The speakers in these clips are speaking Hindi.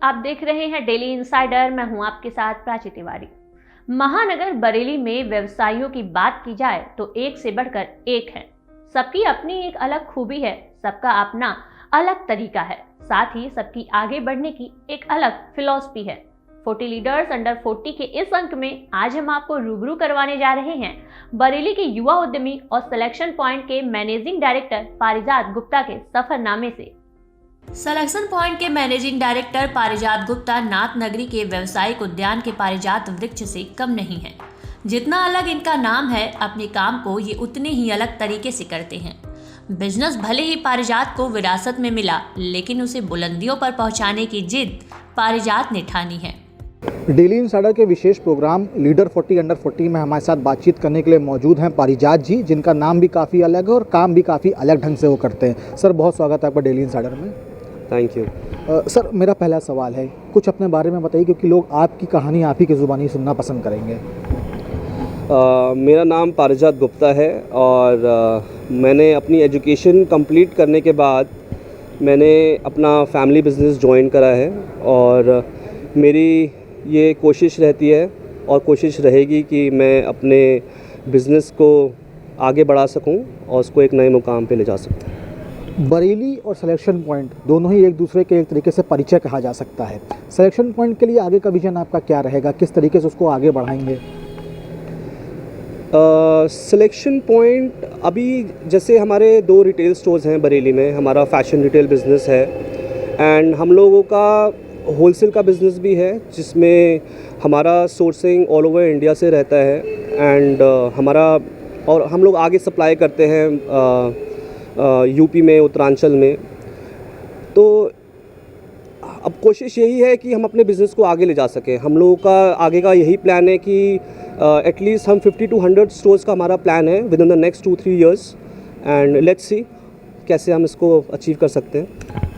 आप देख रहे हैं डेली इनसाइडर। मैं हूं आपके साथ प्राची तिवारी। महानगर बरेली में व्यवसायियों की बात की जाए तो एक से बढ़कर एक है। सबकी अपनी एक अलग खूबी है, सबका अपना अलग तरीका है, साथ ही सबकी आगे बढ़ने की एक अलग फिलॉसफी है। 40 लीडर्स अंडर 40 के इस अंक में आज हम आपको रूबरू करवाने जा रहे हैं बरेली के युवा उद्यमी और सिलेक्शन पॉइंट के मैनेजिंग डायरेक्टर पारिजात गुप्ता के सफरनामे से। सिलेक्शन पॉइंट के मैनेजिंग डायरेक्टर पारिजात गुप्ता नाथ नगरी के व्यवसायिक उद्यान के पारिजात वृक्ष से कम नहीं है। जितना अलग इनका नाम है, अपने काम को ये उतने ही अलग तरीके से करते हैं। बिजनेस भले ही पारिजात को विरासत में मिला, लेकिन उसे बुलंदियों पर पहुंचाने की जिद पारिजात ने ठानी है। डेली इनसाइडर के विशेष प्रोग्राम लीडर 40 अंडर 40 में हमारे साथ बातचीत करने के लिए मौजूद हैं पारिजात जी, जिनका नाम भी काफ़ी अलग है और काम भी काफ़ी अलग ढंग से वो करते हैं। सर, बहुत स्वागत है आपका डेली इनसाइडर में। Thank you. सर, मेरा पहला सवाल है, कुछ अपने बारे में बताइए, क्योंकि लोग आपकी कहानी आप ही की ज़ुबानी सुनना पसंद करेंगे। मेरा नाम पारिजात गुप्ता है और मैंने अपनी एजुकेशन कंप्लीट करने के बाद मैंने अपना फैमिली बिजनेस ज्वाइन करा है और मेरी ये कोशिश रहती है और कोशिश रहेगी कि मैं अपने बिज़नेस को आगे बढ़ा सकूं और उसको एक नए मुकाम पे ले जा सकूं। बरेली और सिलेक्शन पॉइंट दोनों ही एक दूसरे के एक तरीके से परिचय कहा जा सकता है। सिलेक्शन पॉइंट के लिए आगे का विजन आपका क्या रहेगा, किस तरीके से उसको आगे बढ़ाएंगे? सिलेक्शन पॉइंट अभी जैसे हमारे 2 रिटेल स्टोर्स हैं बरेली में। हमारा फैशन रिटेल बिज़नेस है एंड हम लोगों का होलसेल का बिज़नेस भी है, जिसमें हमारा सोर्सिंग ऑल ओवर इंडिया से रहता है एंड हम लोग आगे सप्लाई करते हैं यूपी में, उत्तरांचल में। तो अब कोशिश यही है कि हम अपने बिज़नेस को आगे ले जा सकें। हम लोगों का आगे का यही प्लान है कि एटलीस्ट हम 50 to 100 स्टोर्स का हमारा प्लान है with in the next 2-3 years and let's see कैसे हम इसको अचीव कर सकते हैं।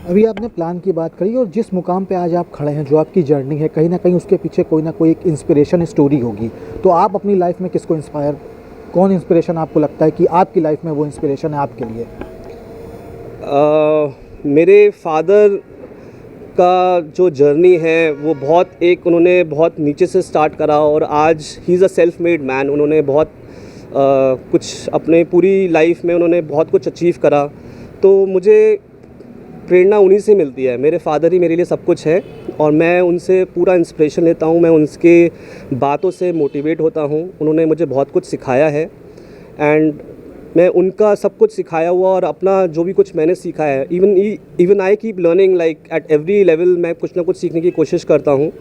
अभी आपने प्लान की बात करी और जिस मुकाम पे आज आप खड़े हैं, जो आपकी जर्नी है, कहीं ना कहीं उसके पीछे कोई ना कोई एक इंस्पिरेशन स्टोरी होगी। तो आप अपनी लाइफ में किसको कौन इंस्पिरेशन आपको लगता है कि आपकी लाइफ में वो इंस्पिरेशन है आपके लिए? मेरे फादर का जो जर्नी है वो उन्होंने बहुत नीचे से स्टार्ट करा और आज he is a self made man. उन्होंने बहुत कुछ अपने पूरी लाइफ में उन्होंने बहुत कुछ अचीव करा। तो मुझे प्रेरणा उन्हीं से मिलती है। मेरे फादर ही मेरे लिए सब कुछ है और मैं उनसे पूरा इंस्पिरेशन लेता हूँ। मैं उनके बातों से मोटिवेट होता हूँ। उन्होंने मुझे बहुत कुछ सिखाया है एंड मैं उनका सब कुछ सिखाया हुआ और अपना जो भी कुछ मैंने सीखा है, even I keep learning like at every level. मैं कुछ ना कुछ सीखने की कोशिश करता हूँ,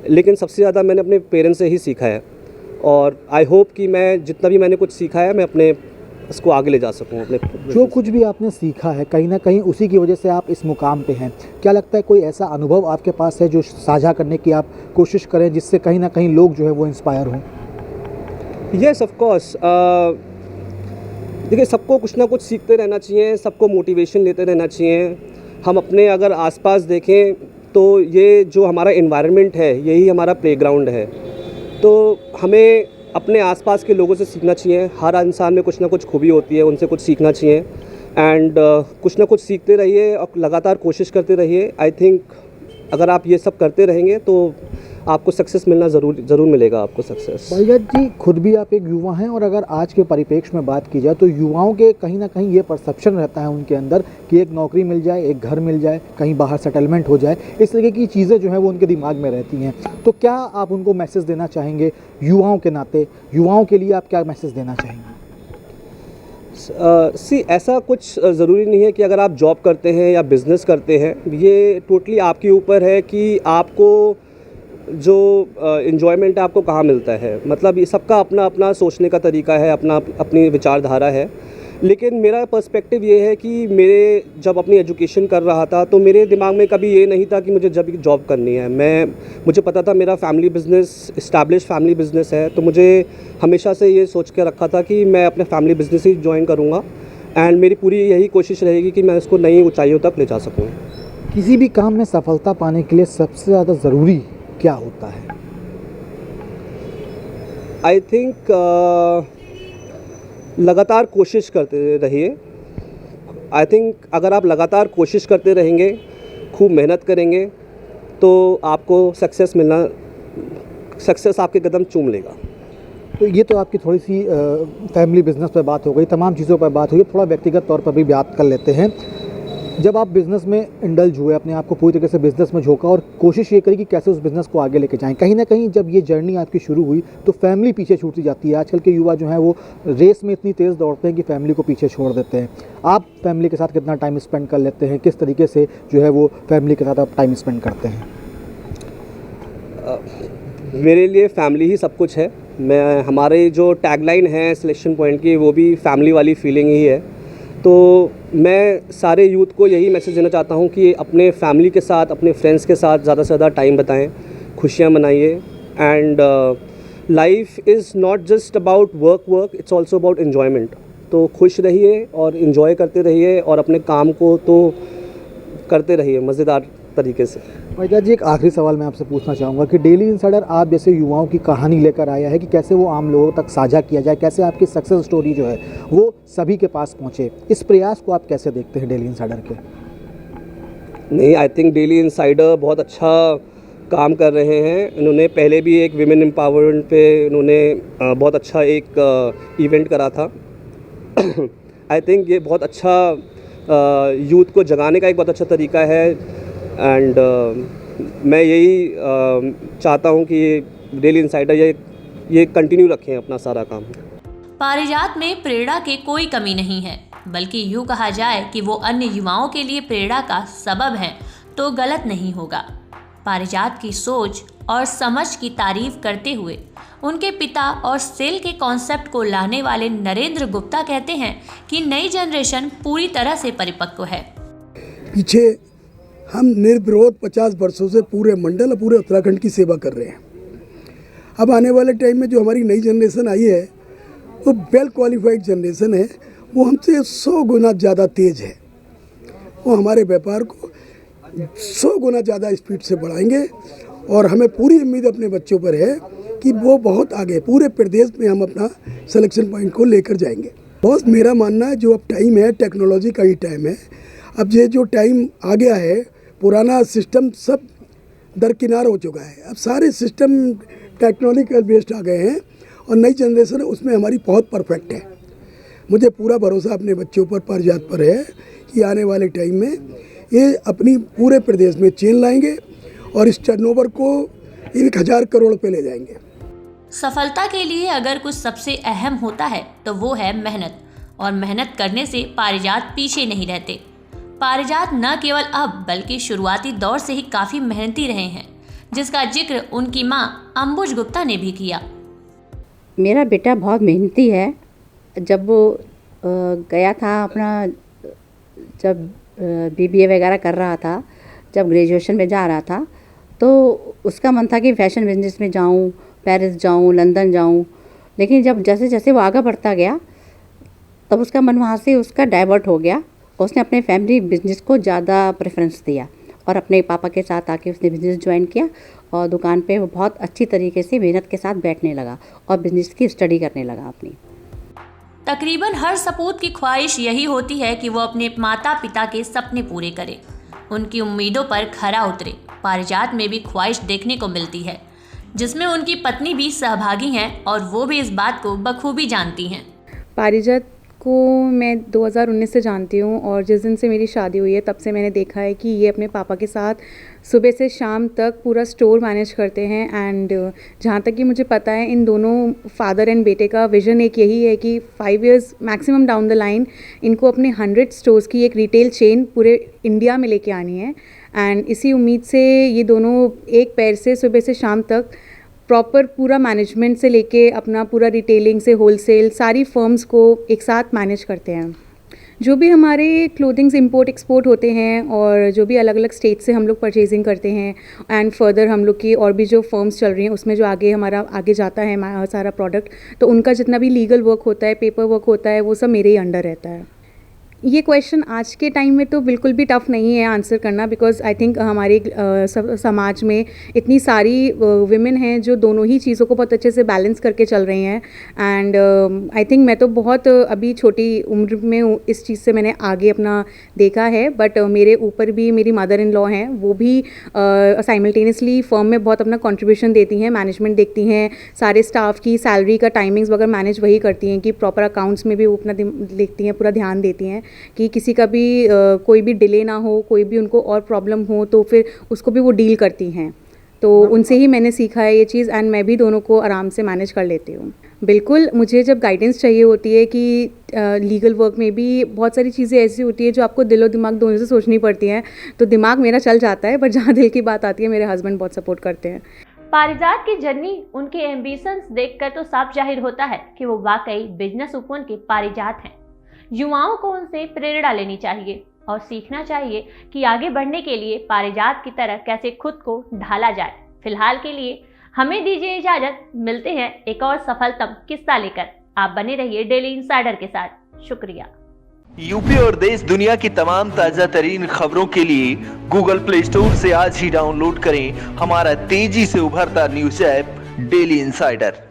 लेकिन सबसे ज़्यादा मैंने अपने पेरेंट्स से ही सीखा है और आई होप कि मैं जितना भी मैंने कुछ सीखा है मैं अपने इसको आगे ले जा सकूँ। अपने जो कुछ भी आपने सीखा है, कहीं ना कहीं उसी की वजह से आप इस मुकाम पे हैं। क्या लगता है कोई ऐसा अनुभव आपके पास है जो साझा करने की आप कोशिश करें, जिससे कहीं ना कहीं लोग जो है वो इंस्पायर हों? Yes, of course. देखिए, सबको कुछ ना कुछ सीखते रहना चाहिए, सबको मोटिवेशन लेते रहना चाहिए। हम अपने अगर आसपास देखें तो ये जो हमारा एनवायरनमेंट है यही हमारा प्लेग्राउंड है। तो हमें अपने आसपास के लोगों से सीखना चाहिए। हर इंसान में कुछ ना कुछ खूबी होती है, उनसे कुछ सीखना चाहिए एंड कुछ ना कुछ सीखते रहिए और लगातार कोशिश करते रहिए। आई थिंक अगर आप ये सब करते रहेंगे तो आपको सक्सेस मिलना ज़रूर मिलेगा आपको सक्सेस। पारिजात जी, खुद भी आप एक युवा हैं और अगर आज के परिप्रेक्ष्य में बात की जाए तो युवाओं के कहीं ना कहीं ये परसेप्शन रहता है उनके अंदर कि एक नौकरी मिल जाए, एक घर मिल जाए, कहीं बाहर सेटलमेंट हो जाए, इस तरीके की चीज़ें जो हैं वो उनके दिमाग में रहती हैं। तो क्या आप उनको मैसेज देना चाहेंगे युवाओं के नाते? युवाओं के लिए आप क्या मैसेज देना चाहेंगे? ऐसा कुछ ज़रूरी नहीं है कि अगर आप जॉब करते हैं या बिज़नेस करते हैं, ये टोटली आपके ऊपर है कि आपको जो इन्जॉयमेंट है आपको कहाँ मिलता है। मतलब ये सबका अपना अपना सोचने का तरीका है, अपनी विचारधारा है। लेकिन मेरा पर्सपेक्टिव ये है कि जब अपनी एजुकेशन कर रहा था तो मेरे दिमाग में कभी ये नहीं था कि मुझे जब जॉब करनी है। मुझे पता था मेरा family business establish family business है, तो मुझे हमेशा से ये सोच के रखा था कि मैं अपने फैमिली बिज़नेस ही ज्वाइन करूँगा एंड मेरी पूरी यही कोशिश रहेगी कि मैं इसको नई ऊंचाइयों तक ले जा सकूँ। किसी भी काम में सफलता पाने के लिए सबसे ज़्यादा ज़रूरी क्या होता है? आई थिंक लगातार कोशिश करते रहिए। आई थिंक अगर आप लगातार कोशिश करते रहेंगे, खूब मेहनत करेंगे तो आपको सक्सेस आपके कदम चूम लेगा। तो ये तो आपकी थोड़ी सी फैमिली बिजनेस पर बात हो गई, तमाम चीज़ों पर बात हुई, थोड़ा व्यक्तिगत तौर पर भी बात कर लेते हैं। जब आप बिज़नेस में इंडल्ज हुए, अपने आप को पूरी तरीके से बिज़नेस में झोंका और कोशिश ये करी कि कैसे उस बिज़नेस को आगे लेके जाएं, कहीं ना कहीं जब ये जर्नी आपकी शुरू हुई तो फैमिली पीछे छूटती जाती है। आजकल के युवा जो हैं वो रेस में इतनी तेज़ दौड़ते हैं कि फैमिली को पीछे छोड़ देते हैं। आप फैमिली के साथ कितना टाइम स्पेंड कर लेते हैं, किस तरीके से जो है वो फैमिली के साथ आप टाइम स्पेंड करते हैं? मेरे लिए फैमिली ही सब कुछ है। हमारे जो टैगलाइन है सिलेक्शन पॉइंट की, वो भी फैमिली वाली फीलिंग ही है। तो मैं सारे यूथ को यही मैसेज देना चाहता हूँ कि अपने फैमिली के साथ, अपने फ्रेंड्स के साथ ज़्यादा से ज़्यादा टाइम बताएं, खुशियाँ मनाइए। And life is not just about work, it's also about enjoyment. तो खुश रहिए और इन्जॉय करते रहिए और अपने काम को तो करते रहिए मज़ेदार तरीके से। वैद्य जी, एक आखिरी सवाल मैं आपसे पूछना चाहूँगा कि डेली इनसाइडर आप जैसे युवाओं की कहानी लेकर आया है कि कैसे वो आम लोगों तक साझा किया जाए, कैसे आपकी सक्सेस स्टोरी जो है वो सभी के पास पहुँचे। इस प्रयास को आप कैसे देखते हैं डेली इनसाइडर के? नहीं, आई थिंक डेली इनसाइडर बहुत अच्छा काम कर रहे हैं। इन्होंने पहले भी एक विमेन एम्पावरमेंट पे इन्होंने बहुत अच्छा एक इवेंट करा था। आई थिंक ये बहुत अच्छा यूथ को जगाने का एक बहुत अच्छा तरीका है। एंड मैं यही चाहता हूँ कि डेली इनसाइडर ये कंटिन्यू रखें अपना सारा काम। पारिजात में प्रेरणा की कोई कमी नहीं है, बल्कि यूँ कहा जाए कि वो अन्य युवाओं के लिए प्रेरणा का सबब हैं तो गलत नहीं होगा। पारिजात की सोच और समझ की तारीफ करते हुए उनके पिता और सेल के कॉन्सेप्ट को लाने वाले नरेंद्र गुप्ता कहते हैं कि नई जनरेशन पूरी तरह से परिपक्व है। पीछे हम निर्विरोध 50 वर्षों से पूरे मंडल और पूरे उत्तराखंड की सेवा कर रहे हैं। अब आने वाले टाइम में जो हमारी नई जनरेशन आई है वो वेल क्वालिफाइड जनरेशन है, वो हमसे 100 गुना ज़्यादा तेज़ है। वो हमारे व्यापार को 100 गुना ज़्यादा स्पीड से बढ़ाएंगे और हमें पूरी उम्मीद अपने बच्चों पर है कि वो बहुत आगे पूरे प्रदेश में हम अपना सिलेक्शन पॉइंट को लेकर जाएंगे। बॉस, मेरा मानना है जो अब टाइम है टेक्नोलॉजी का ही टाइम है। अब ये जो टाइम आ गया है, पुराना सिस्टम सब दरकिनार हो चुका है। अब सारे सिस्टम टेक्नोलॉजिकल बेस्ड आ गए हैं और नई जनरेशन उसमें हमारी बहुत परफेक्ट है। मुझे पूरा भरोसा अपने बच्चों पर, पारिजात पर है कि आने वाले टाइम में ये अपनी पूरे प्रदेश में चेन लाएंगे और इस टर्नओवर को 1000 करोड़ पे ले जाएंगे। सफलता के लिए अगर कुछ सबसे अहम होता है तो वो है मेहनत, और मेहनत करने से पारिजात पीछे नहीं रहते। पारिजात न केवल अब बल्कि शुरुआती दौर से ही काफ़ी मेहनती रहे हैं, जिसका जिक्र उनकी मां अंबुज गुप्ता ने भी किया। मेरा बेटा बहुत मेहनती है। जब वो गया था अपना, जब BBA वगैरह कर रहा था, जब ग्रेजुएशन में जा रहा था, तो उसका मन था कि फैशन बिजनेस में जाऊं, पेरिस जाऊं, लंदन जाऊं। लेकिन जब जैसे जैसे वो आगे बढ़ता गया तब उसका मन वहाँ से उसका डाइवर्ट हो गया। उसने अपने फैमिली बिजनेस को ज़्यादा प्रेफरेंस दिया और अपने पापा के साथ आके उसने बिज़नेस ज्वाइन किया और दुकान पे वो बहुत अच्छी तरीके से मेहनत के साथ बैठने लगा और बिज़नेस की स्टडी करने लगा अपनी। तकरीबन हर सपूत की ख्वाहिश यही होती है कि वो अपने माता पिता के सपने पूरे करे, उनकी उम्मीदों पर खरा उतरे। पारिजात में भी ख्वाहिश देखने को मिलती है, जिसमें उनकी पत्नी भी सहभागी हैं और वो भी इस बात को बखूबी जानती हैं। पारिजात को मैं 2019 से जानती हूँ और जिस दिन से मेरी शादी हुई है तब से मैंने देखा है कि ये अपने पापा के साथ सुबह से शाम तक पूरा स्टोर मैनेज करते हैं। एंड जहाँ तक कि मुझे पता है, इन दोनों फादर एंड बेटे का विज़न एक यही है कि 5 years maximum down the line इनको अपने 100 स्टोर्स की एक रिटेल चेन पूरे इंडिया में लेके आनी है। एंड इसी उम्मीद से ये दोनों एक पैर से सुबह से शाम तक प्रॉपर पूरा मैनेजमेंट से लेके अपना पूरा रिटेलिंग से होलसेल सारी फर्म्स को एक साथ मैनेज करते हैं। जो भी हमारे क्लोथिंग्स इंपोर्ट एक्सपोर्ट होते हैं और जो भी अलग अलग स्टेट से हम लोग परचेजिंग करते हैं एंड फर्दर हम लोग की और भी जो फर्म्स चल रही हैं उसमें जो हमारा आगे जाता है सारा प्रोडक्ट, तो उनका जितना भी लीगल वर्क होता है, पेपर वर्क होता है, वो सब मेरे ही अंडर रहता है। ये क्वेश्चन आज के टाइम में तो बिल्कुल भी टफ़ नहीं है आंसर करना, बिकॉज़ आई थिंक हमारे समाज में इतनी सारी विमेन हैं जो दोनों ही चीज़ों को बहुत अच्छे से बैलेंस करके चल रही हैं। एंड आई थिंक मैं तो बहुत अभी छोटी उम्र में हूँ, इस चीज़ से मैंने आगे अपना देखा है। बट मेरे ऊपर भी मेरी मदर इन लॉ हैं, वो भी साइमल्टेनियसली फर्म में बहुत अपना कंट्रीब्यूशन देती हैं, मैनेजमेंट देखती हैं, सारे स्टाफ की सैलरी का टाइमिंग्स वगैरह मैनेज वही करती हैं कि प्रॉपर अकाउंट्स में भी वो अपना देखती हैं, पूरा ध्यान देती हैं कि किसी का भी कोई भी डिले ना हो, कोई भी उनको और प्रॉब्लम हो तो फिर उसको भी वो डील करती हैं। तो उनसे ही मैंने सीखा है ये चीज़, एंड मैं भी दोनों को आराम से मैनेज कर लेती हूँ। बिल्कुल, मुझे जब गाइडेंस चाहिए होती है कि लीगल वर्क में भी बहुत सारी चीज़ें ऐसी होती है जो आपको दिल और दिमाग दोनों से सोचनी पड़ती हैं, तो दिमाग मेरा चल जाता है, पर जहाँ दिल की बात आती है मेरे हस्बैंड बहुत सपोर्ट करते हैं। पारिजात की जर्नी, उनके एम्बिशंस देखकर तो साफ जाहिर होता है कि वो वाकई बिजनेस वुमन के पारिजात हैं। युवाओं को उनसे प्रेरणा लेनी चाहिए और सीखना चाहिए कि आगे बढ़ने के लिए पारिजात की तरह कैसे खुद को ढाला जाए। फिलहाल के लिए हमें दीजिए इजाजत, मिलते हैं एक और सफलतम किस्सा लेकर। आप बने रहिए डेली इंसाइडर के साथ। शुक्रिया। यूपी और देश दुनिया की तमाम ताज़ा तरीन खबरों के लिए गूगल प्ले स्टोर से आज ही डाउनलोड करें हमारा तेजी से उभरता न्यूज़ ऐप डेली इंसाइडर।